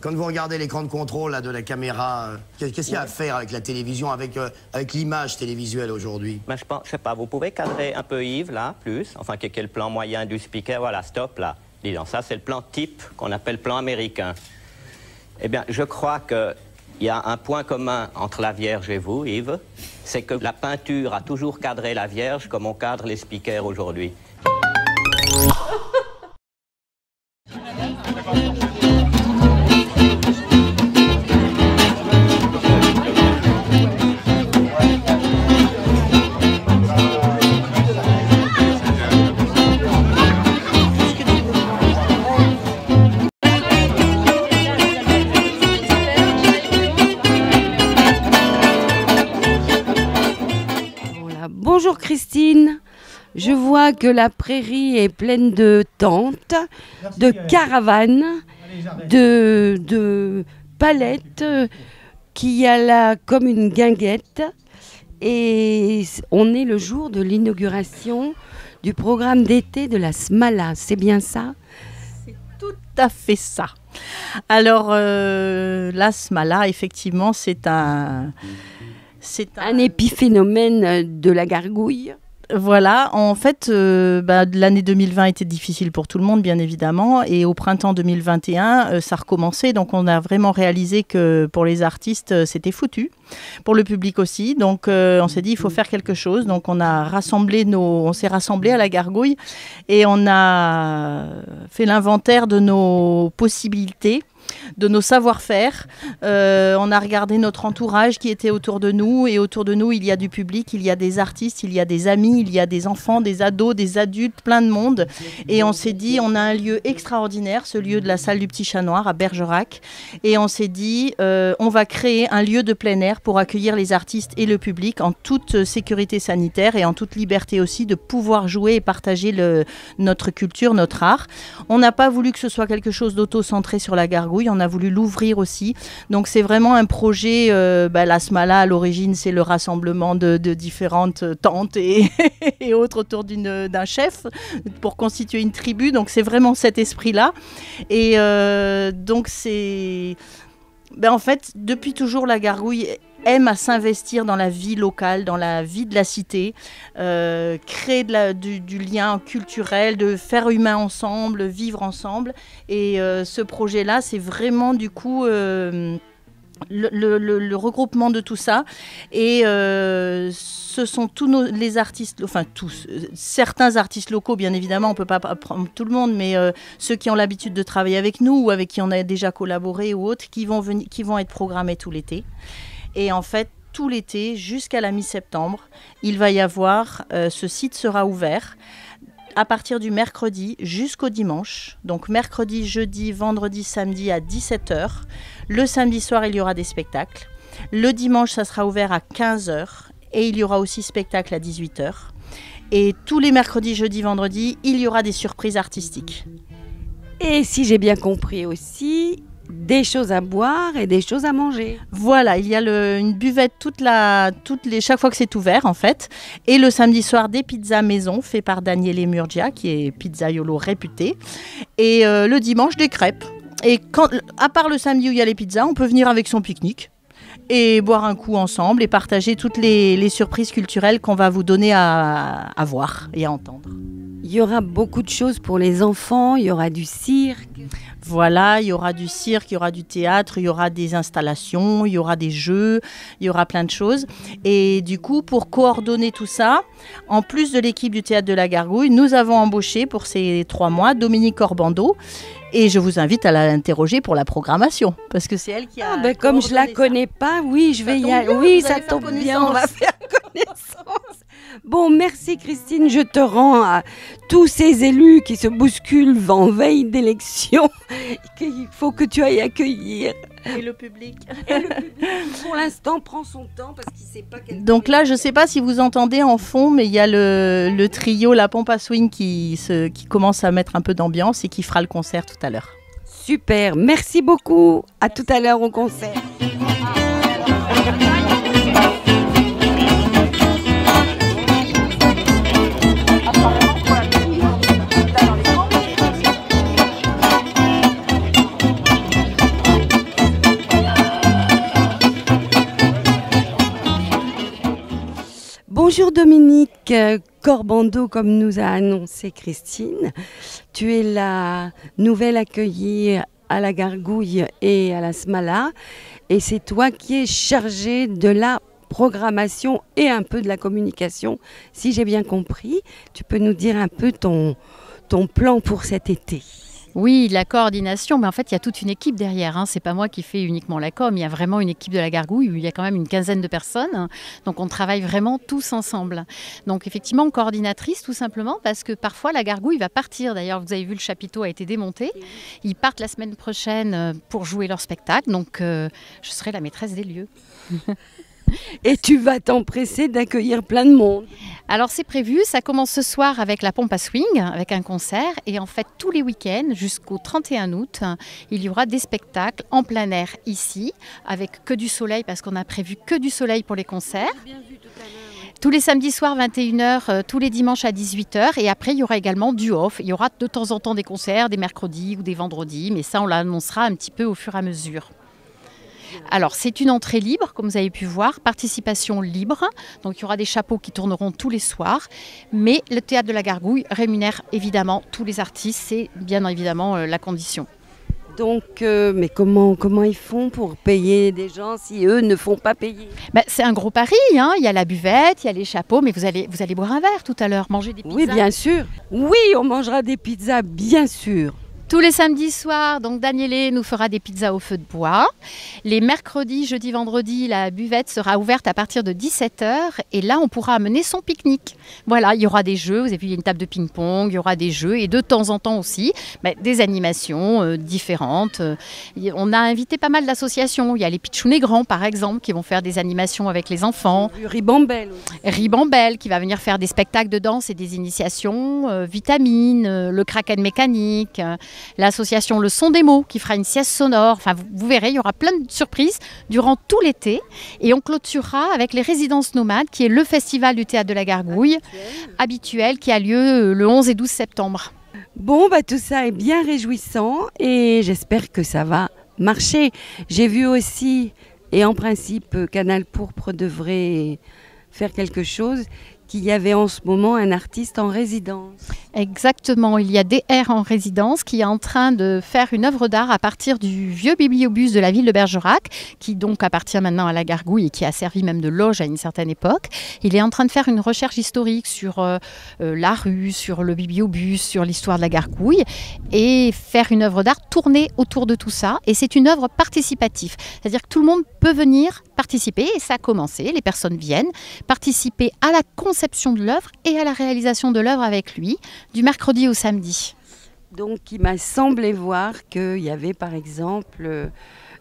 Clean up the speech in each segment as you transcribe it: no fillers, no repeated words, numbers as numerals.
Quand vous regardez l'écran de contrôle là, de la caméra, qu'est-ce qu'il y a à faire avec la télévision, avec l'image télévisuelle aujourd'hui? Ben, je sais pas, vous pouvez cadrer un peu Yves, là, plus. Enfin, quel est le plan moyen du speaker? Voilà, stop, là. Dis donc, ça, c'est le plan type qu'on appelle plan américain. Eh bien, je crois qu'il y a un point commun entre la Vierge et vous, Yves. C'est que la peinture a toujours cadré la Vierge comme on cadre les speakers aujourd'hui. Bonjour Christine, je vois que la prairie est pleine de tentes, de caravanes, de palettes, qu'il y a là comme une guinguette. Et on est le jour de l'inauguration du programme d'été de la Smala, c'est bien ça? C'est tout à fait ça. Alors la Smala, effectivement, c'est un épiphénomène de la gargouille. Voilà, en fait, l'année 2020 était difficile pour tout le monde, bien évidemment, et au printemps 2021, ça recommençait, donc on a vraiment réalisé que pour les artistes, c'était foutu, pour le public aussi, donc on s'est dit, il faut faire quelque chose, donc on s'est rassemblés à la gargouille, et on a fait l'inventaire de nos possibilités, de nos savoir-faire. On a regardé notre entourage qui était autour de nous, et autour de nous il y a du public, il y a des artistes, il y a des amis, il y a des enfants, des ados, des adultes, plein de monde, et on s'est dit on a un lieu extraordinaire, ce lieu de la salle du Petit Chat Noir à Bergerac, et on s'est dit on va créer un lieu de plein air pour accueillir les artistes et le public en toute sécurité sanitaire et en toute liberté aussi de pouvoir jouer et partager notre culture, notre art. On n'a pas voulu que ce soit quelque chose d'auto-centré sur la gargouille, on a voulu l'ouvrir aussi. Donc c'est vraiment un projet, la Smala à l'origine c'est le rassemblement de différentes tantes et autres autour d'un chef pour constituer une tribu. Donc c'est vraiment cet esprit-là. Et donc c'est... en fait, depuis toujours, la gargouille aime à s'investir dans la vie locale, dans la vie de la cité, créer du lien culturel, de faire humain ensemble, vivre ensemble. Et ce projet-là, c'est vraiment du coup le regroupement de tout ça. Et ce sont tous les artistes, enfin tous, certains artistes locaux, bien évidemment, on ne peut pas prendre tout le monde, mais ceux qui ont l'habitude de travailler avec nous ou avec qui on a déjà collaboré ou autres, qui vont être programmés tout l'été. Et en fait, tout l'été, jusqu'à la mi-septembre, il va y avoir, ce site sera ouvert à partir du mercredi jusqu'au dimanche. Donc mercredi, jeudi, vendredi, samedi à 17h. Le samedi soir, il y aura des spectacles. Le dimanche, ça sera ouvert à 15h. Et il y aura aussi spectacle à 18h. Et tous les mercredis, jeudi, vendredi, il y aura des surprises artistiques. Et si j'ai bien compris aussi, des choses à boire et des choses à manger. Voilà, il y a une buvette chaque fois que c'est ouvert en fait. Et le samedi soir, des pizzas maison faites par Daniele Murgia, qui est pizzaiolo réputé. Et le dimanche, des crêpes. Et à part le samedi où il y a les pizzas, on peut venir avec son pique-nique et boire un coup ensemble et partager toutes les surprises culturelles qu'on va vous donner à voir et à entendre. Il y aura beaucoup de choses pour les enfants, il y aura du cirque. Voilà, il y aura du cirque, il y aura du théâtre, il y aura des installations, il y aura des jeux, il y aura plein de choses. Et du coup, pour coordonner tout ça, en plus de l'équipe du Théâtre de la Gargouille, nous avons embauché pour ces 3 mois Dominique Orbando. Et je vous invite à l'interroger pour la programmation, parce que c'est elle qui a... comme je la connais pas, oui, je vais y aller. Oui, ça tombe bien, on va faire connaissance. Bon, merci Christine, je te rends à tous ces élus qui se bousculent en veille d'élection, qu'il faut que tu ailles accueillir. Et le public. Pour l'instant, prend son temps parce qu'il ne sait pas quel... Donc là, je ne sais pas si vous entendez en fond, mais il y a le trio La Pompe à Swing qui commence à mettre un peu d'ambiance et qui fera le concert tout à l'heure. Super, merci beaucoup. À tout à l'heure au concert. Bonjour Dominique Corbando, comme nous a annoncé Christine. Tu es la nouvelle accueillie à la Gargouille et à la Smala. Et c'est toi qui es chargée de la programmation et un peu de la communication, si j'ai bien compris. Tu peux nous dire un peu ton plan pour cet été? Oui, la coordination, mais en fait, il y a toute une équipe derrière. Ce n'est pas moi qui fais uniquement la com, il y a vraiment une équipe de la Gargouille où il y a quand même une quinzaine de personnes. Donc, on travaille vraiment tous ensemble. Donc, effectivement, coordinatrice, tout simplement, parce que parfois, la Gargouille va partir. D'ailleurs, vous avez vu, le chapiteau a été démonté. Ils partent la semaine prochaine pour jouer leur spectacle. Donc, je serai la maîtresse des lieux. Et tu vas t'empresser d'accueillir plein de monde. Alors c'est prévu, ça commence ce soir avec la pompe à swing, avec un concert. Et en fait, tous les week-ends, jusqu'au 31 août, il y aura des spectacles en plein air ici, avec que du soleil, parce qu'on a prévu que du soleil pour les concerts. Tous les samedis soirs, 21h, tous les dimanches à 18h. Et après, il y aura également du off. Il y aura de temps en temps des concerts, des mercredis ou des vendredis. Mais ça, on l'annoncera un petit peu au fur et à mesure. Alors, c'est une entrée libre, comme vous avez pu voir, participation libre. Donc, il y aura des chapeaux qui tourneront tous les soirs. Mais le Théâtre de la Gargouille rémunère évidemment tous les artistes. C'est bien évidemment la condition. Donc, mais comment ils font pour payer des gens si eux ne font pas payer? C'est un gros pari, hein. Il y a la buvette, il y a les chapeaux, mais vous allez boire un verre tout à l'heure, manger des pizzas. Oui, bien sûr. Oui, on mangera des pizzas, bien sûr. Tous les samedis soirs, donc Danielé nous fera des pizzas au feu de bois. Les mercredis, jeudi, vendredi, la buvette sera ouverte à partir de 17h. Et là, on pourra amener son pique-nique. Voilà, il y aura des jeux. Vous avez vu, il y a une table de ping-pong, il y aura des jeux. Et de temps en temps aussi, des animations différentes. On a invité pas mal d'associations. Il y a les Pitchounets Grands, par exemple, qui vont faire des animations avec les enfants. Ribambelle. Ribambelle, qui va venir faire des spectacles de danse et des initiations. Vitamine, le Kraken mécanique. L'association Le Son des mots qui fera une sieste sonore. Enfin, vous verrez, il y aura plein de surprises durant tout l'été. Et on clôturera avec les Résidences Nomades, qui est le festival du Théâtre de la Gargouille habituel qui a lieu le 11 et 12 septembre. Bon, tout ça est bien réjouissant et j'espère que ça va marcher. J'ai vu aussi, et en principe, Canal Pourpre devrait faire quelque chose, qu'il y avait en ce moment un artiste en résidence. Exactement, il y a DR en résidence qui est en train de faire une œuvre d'art à partir du vieux bibliobus de la ville de Bergerac, qui donc appartient maintenant à la Gargouille et qui a servi même de loge à une certaine époque. Il est en train de faire une recherche historique sur la rue, sur le bibliobus, sur l'histoire de la Gargouille et faire une œuvre d'art tournée autour de tout ça. Et c'est une œuvre participative, c'est-à-dire que tout le monde peut venir participer et ça a commencé, les personnes viennent participer à la conception de l'œuvre et à la réalisation de l'œuvre avec lui, du mercredi au samedi. Donc il m'a semblé voir qu'il y avait par exemple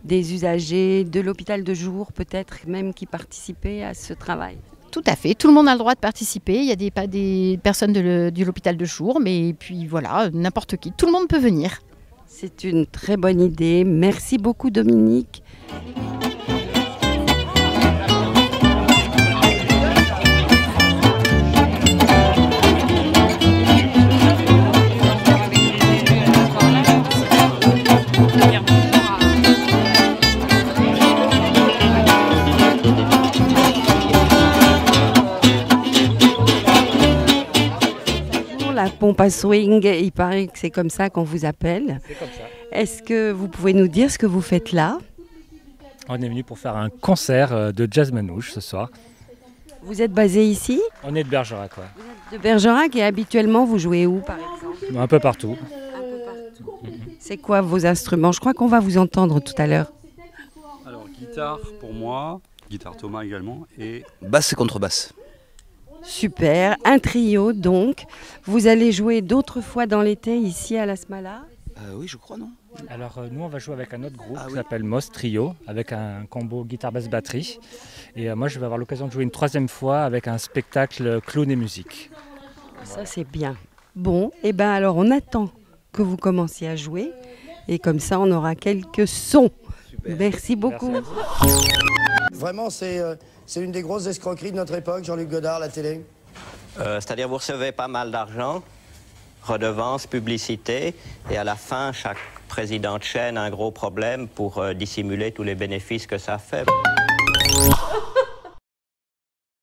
des usagers de l'hôpital de jour, peut-être même qui participaient à ce travail. Tout à fait, tout le monde a le droit de participer, il y a des personnes de l'hôpital de jour, mais puis voilà, n'importe qui, tout le monde peut venir. C'est une très bonne idée, merci beaucoup Dominique. La pompe à swing, il paraît que c'est comme ça qu'on vous appelle. C'est comme ça. Est-ce que vous pouvez nous dire ce que vous faites là? On est venu pour faire un concert de jazz manouche ce soir. Vous êtes basé ici? On est de Bergerac, ouais. Vous êtes de Bergerac et habituellement vous jouez où par exemple? Un peu partout. Un peu partout. C'est quoi vos instruments? Je crois qu'on va vous entendre tout à l'heure. Alors guitare pour moi, guitare Thomas également et basse et contrebasse. Super, un trio donc. Vous allez jouer d'autres fois dans l'été ici à la Smala? Oui, je crois, non? Alors nous on va jouer avec un autre groupe qui s'appelle Moss Trio, avec un combo guitare-basse-batterie. Et moi je vais avoir l'occasion de jouer une troisième fois avec un spectacle clown et musique. Ça c'est bien. Bon, et ben alors on attend que vous commenciez à jouer et comme ça on aura quelques sons. Super. Merci beaucoup. Merci. Vraiment, c'est une des grosses escroqueries de notre époque, Jean-Luc Godard, la télé. C'est-à-dire vous recevez pas mal d'argent, redevances, publicité, et à la fin, chaque président de chaîne a un gros problème pour dissimuler tous les bénéfices que ça fait.